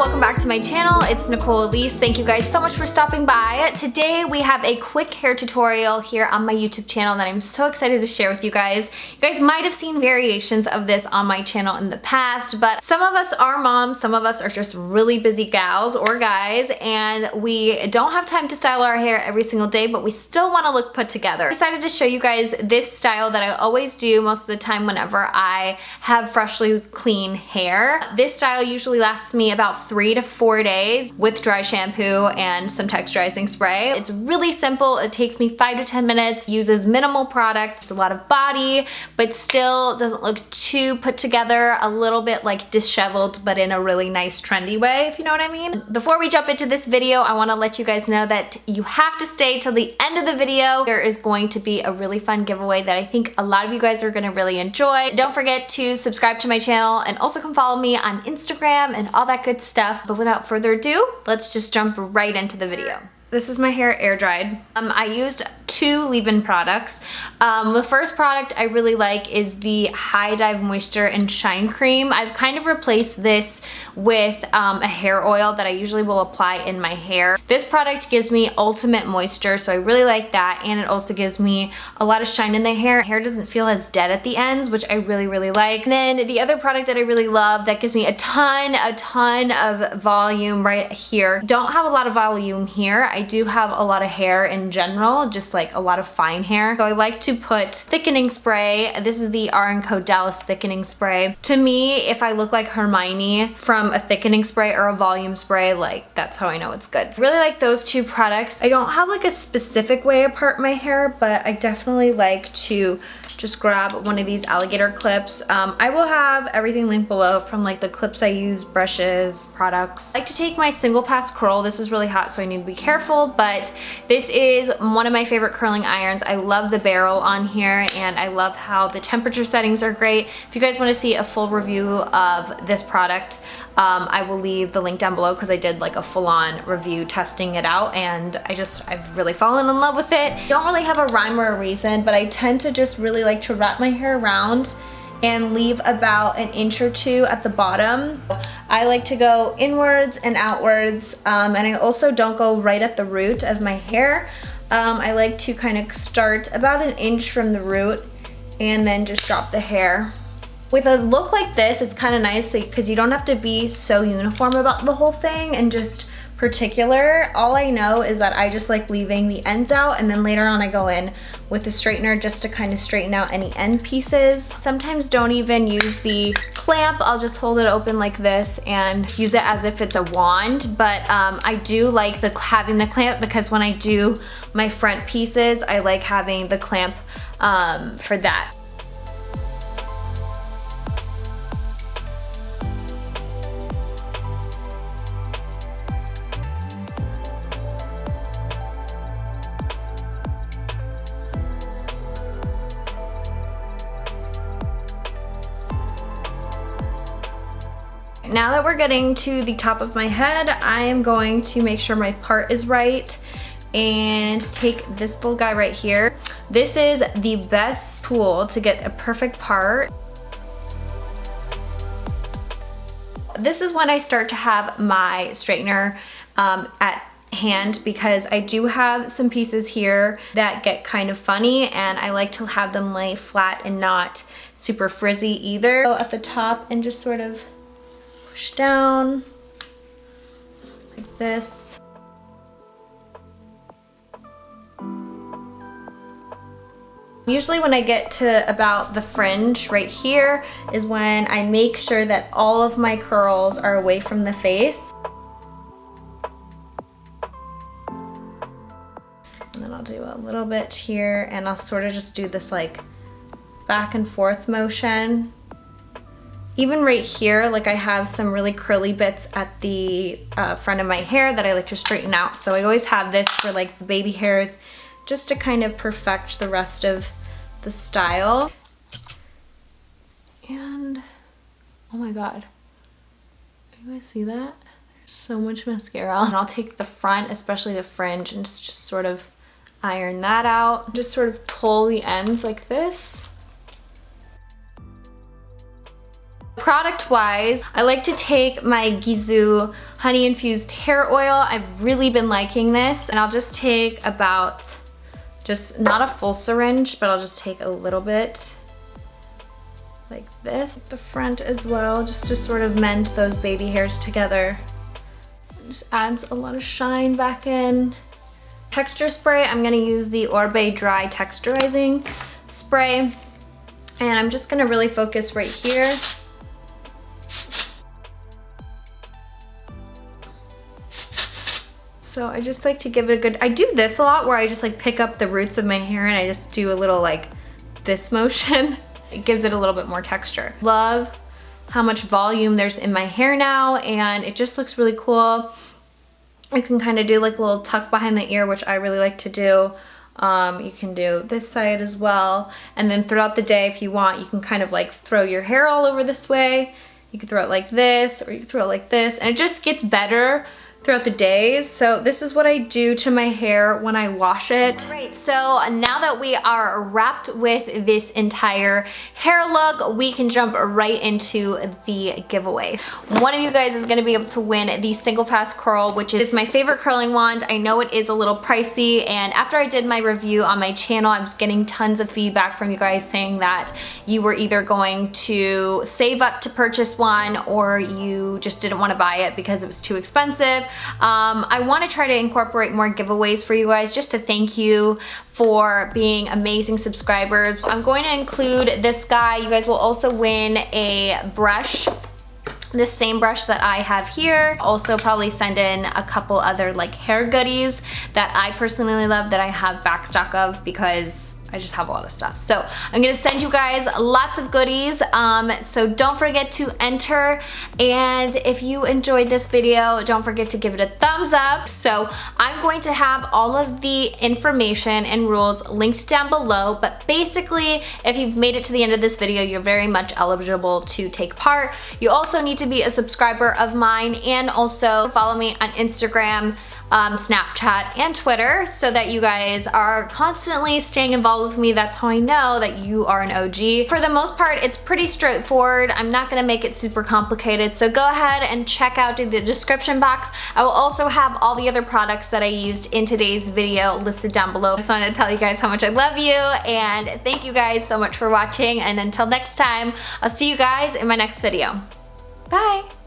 welcome back to my channel. It's Nicole Elise. Thank you guys so much for stopping by. Today we have a quick hair tutorial here on my YouTube channel that I'm so excited to share with you guys. You guys might have seen variations of this on my channel in the past, but some of us are moms, some of us are just really busy gals or guys, and we don't have time to style our hair every single day, but we still want to look put together. I decided to show you guys this style that I always do most of the time whenever I have freshly clean hair. This style usually lasts me about 3 to 4 days with dry shampoo and some texturizing spray. It's really simple. It takes me 5 to 10 minutes, uses minimal product, it's a lot of body, but still doesn't look too put together, a little bit like disheveled, but in a really nice trendy way, if you know what I mean. Before we jump into this video, I want to let you guys know that you have to stay till the end of the video. There is going to be a really fun giveaway that I think a lot of you guys are going to really enjoy. Don't forget to subscribe to my channel and also come follow me on Instagram and all that good stuff. But without further ado, let's just jump right into the video. This is my hair air dried. I used 2 leave-in products. The first product I really like is the High Dive Moisture and Shine Cream. I've kind of replaced this with a hair oil that I usually will apply in my hair. This product gives me ultimate moisture, so I really like that, and it also gives me a lot of shine in the hair. Hair doesn't feel as dead at the ends, which I really, really like. And then the other product that I really love that gives me a ton of volume right here. Don't have a lot of volume here. I do have a lot of hair in general, just like a lot of fine hair. So I like to put thickening spray. This is the R+CO Dallas thickening spray. To me, if I look like Hermione from a thickening spray or a volume spray, like that's how I know it's good. I really like those 2 products. I don't have like a specific way I part my hair, but I definitely like to just grab one of these alligator clips. I will have everything linked below from like the clips I use, brushes, products. I like to take my single pass curl. This is really hot, so I need to be careful, but this is one of my favorite curling irons. I love the barrel on here, and I love how the temperature settings are great. If you guys want to see a full review of this product, I will leave the link down below because I did like a full-on review testing it out, and I've really fallen in love with it. Don't really have a rhyme or a reason, but I tend to just really like to wrap my hair around and leave about an inch or 2 at the bottom. I like to go inwards and outwards, and I also don't go right at the root of my hair. I like to kind of start about an inch from the root and then just drop the hair. With a look like this, it's kind of nice because you don't have to be so uniform about the whole thing and just particular. All I know is that I just like leaving the ends out, and then later on I go in with a straightener just to kind of straighten out any end pieces. Sometimes don't even use the clamp. I'll just hold it open like this and use it as if it's a wand, but I do like having the clamp because when I do my front pieces, I like having the clamp for that. Now that we're getting to the top of my head, I am going to make sure my part is right and take this little guy right here. This is the best tool to get a perfect part. This is when I start to have my straightener at hand, because I do have some pieces here that get kind of funny, and I like to have them lay flat and not super frizzy either. So at the top and just sort of push down like this. Usually when I get to about the fringe right here is when I make sure that all of my curls are away from the face. And then I'll do a little bit here, and I'll sort of just do this like back and forth motion. Even right here, like I have some really curly bits at the front of my hair that I like to straighten out. So I always have this for like the baby hairs, just to kind of perfect the rest of the style. And oh my god, you guys see that? There's so much mascara. And I'll take the front, especially the fringe, and just sort of iron that out. Just sort of pull the ends like this. Product wise, I like to take my GISOU honey infused hair oil. I've really been liking this, and I'll just take about, just not a full syringe, but I'll just take a little bit like this at the front as well, just to sort of mend those baby hairs together. It just adds a lot of shine back in. Texture spray, I'm gonna use the ORIBE Dry Texturizing Spray, and I'm just gonna really focus right here. So I just like to give it a good, I do this a lot where I just like pick up the roots of my hair and I just do a little like this motion. It gives it a little bit more texture. Love how much volume there's in my hair now, and it just looks really cool. You can kind of do like a little tuck behind the ear, which I really like to do. You can do this side as well. And then throughout the day, if you want, you can kind of like throw your hair all over this way. You can throw it like this, or you can throw it like this, and it just gets better throughout the days. So this is what I do to my hair when I wash it. All right, so now that we are wrapped with this entire hair look, we can jump right into the giveaway. One of you guys is gonna be able to win the Single Pass Curl, which is my favorite curling wand. I know it is a little pricey, and after I did my review on my channel, I was getting tons of feedback from you guys saying that you were either going to save up to purchase one, or you just didn't wanna buy it because it was too expensive. I want to try to incorporate more giveaways for you guys, just to thank you for being amazing subscribers. I'm going to include this guy. You guys will also win a brush, this same brush that I have here. Also probably send in a couple other like hair goodies that I personally love that I have backstock of, because I just have a lot of stuff. So I'm gonna send you guys lots of goodies. So don't forget to enter. And if you enjoyed this video, don't forget to give it a thumbs up. So I'm going to have all of the information and rules linked down below. But basically, if you've made it to the end of this video, you're very much eligible to take part. You also need to be a subscriber of mine, and also follow me on Instagram, Snapchat, and Twitter, so that you guys are constantly staying involved with me. That's how I know that you are an OG. For the most part, it's pretty straightforward. I'm not gonna make it super complicated, so go ahead and check out the description box. I will also have all the other products that I used in today's video listed down below. I just wanted to tell you guys how much I love you, and thank you guys so much for watching, and until next time, I'll see you guys in my next video. Bye!